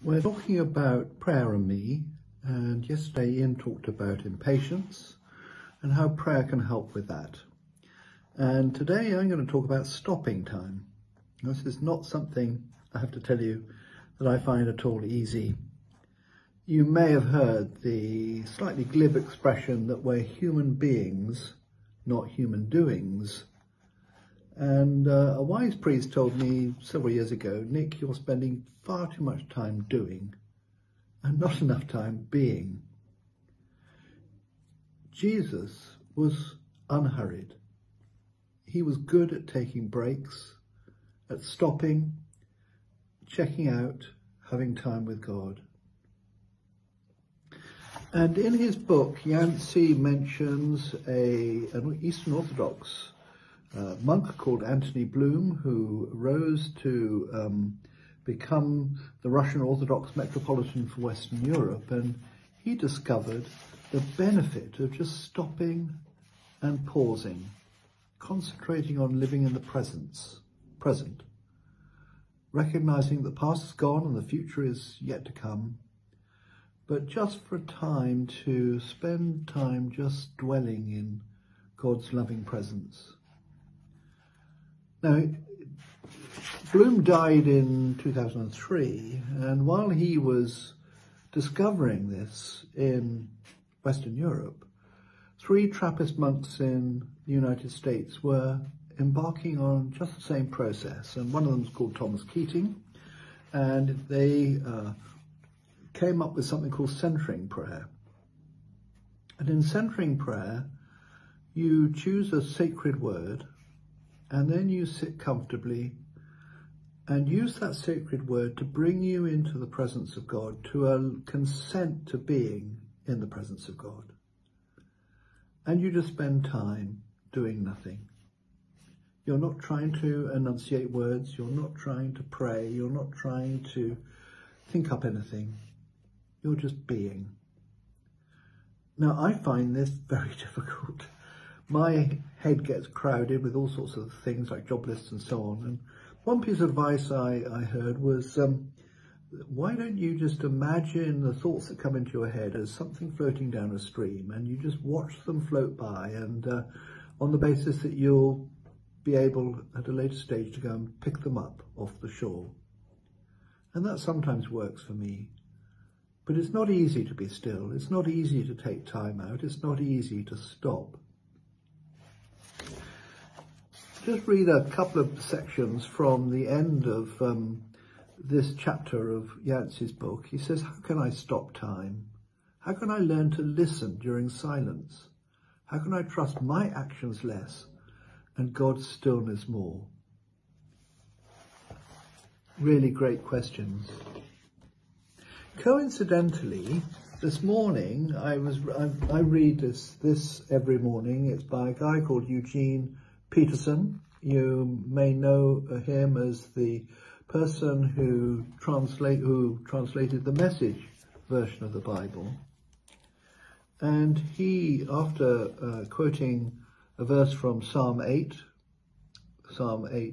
We're talking about prayer and me, and yesterday Ian talked about impatience and how prayer can help with that. And today I'm going to talk about stopping time. This is not something, I have to tell you, that I find at all easy. You may have heard the slightly glib expression that we're human beings, not human doings. And a wise priest told me several years ago, Nick, you're spending far too much time doing and not enough time being. Jesus was unhurried. He was good at taking breaks, at stopping, checking out, having time with God. And in his book, Yancey mentions an Eastern Orthodox monk called Anthony Bloom, who rose to become the Russian Orthodox Metropolitan for Western Europe, and he discovered the benefit of just stopping and pausing, concentrating on living in the present, recognizing the past is gone and the future is yet to come, but just for a time to spend time just dwelling in God's loving presence. Now, Bloom died in 2003, and while he was discovering this in Western Europe, 3 Trappist monks in the United States were embarking on just the same process, and one of them is called Thomas Keating, and they came up with something called centering prayer. And in centering prayer, you choose a sacred word, and then you sit comfortably and use that sacred word to bring you into the presence of God, to a consent to being in the presence of God. And you just spend time doing nothing. You're not trying to enunciate words, you're not trying to pray, you're not trying to think up anything. You're just being. Now, I find this very difficult. My head gets crowded with all sorts of things like job lists and so on. And one piece of advice I heard was, why don't you just imagine the thoughts that come into your head as something floating down a stream, and you just watch them float by, and on the basis that you'll be able at a later stage to go and pick them up off the shore. And that sometimes works for me. But it's not easy to be still. It's not easy to take time out. It's not easy to stop. Just read a couple of sections from the end of this chapter of Yancey's book. He says, how can I stop time? How can I learn to listen during silence? How can I trust my actions less and God's stillness more? Really great questions. Coincidentally, this morning, I read this every morning. It's by a guy called Eugene Peterson. You may know him as the person who translated the Message version of the Bible. And he, after quoting a verse from Psalm 8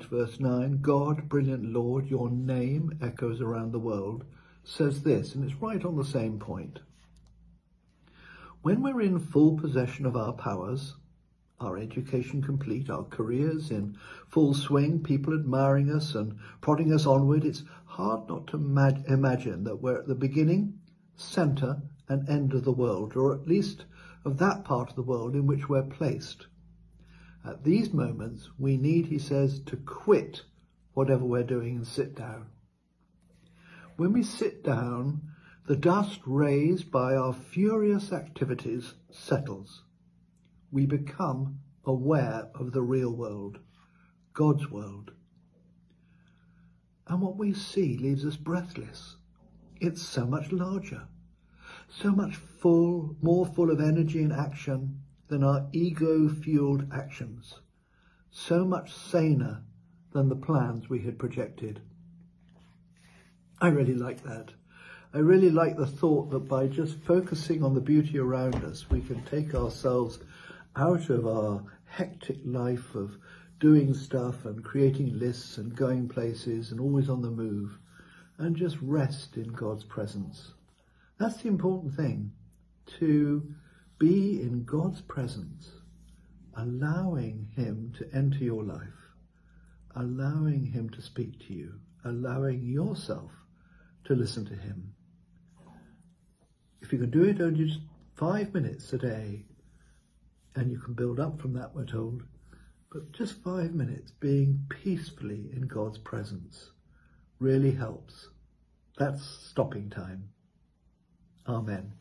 verse 9, God, brilliant Lord, your name echoes around the world, says this, and it's right on the same point. When we're in full possession of our powers, our education complete, our careers in full swing, people admiring us and prodding us onward, it's hard not to imagine that we're at the beginning, centre and end of the world, or at least of that part of the world in which we're placed. At these moments, we need, he says, to quit whatever we're doing and sit down. When we sit down, the dust raised by our furious activities settles. We become aware of the real world, God's world. And what we see leaves us breathless. It's so much larger, so much more full of energy and action than our ego-fueled actions, so much saner than the plans we had projected. I really like that. I really like the thought that by just focusing on the beauty around us, we can take ourselves out of our hectic life of doing stuff and creating lists and going places and always on the move, and just rest in God's presence. That's the important thing, to be in God's presence, allowing him to enter your life, allowing him to speak to you, allowing yourself to listen to him. If you can do it only just 5 minutes a day, and you can build up from that, we're told, but just 5 minutes being peacefully in God's presence really helps. That's stopping time. Amen.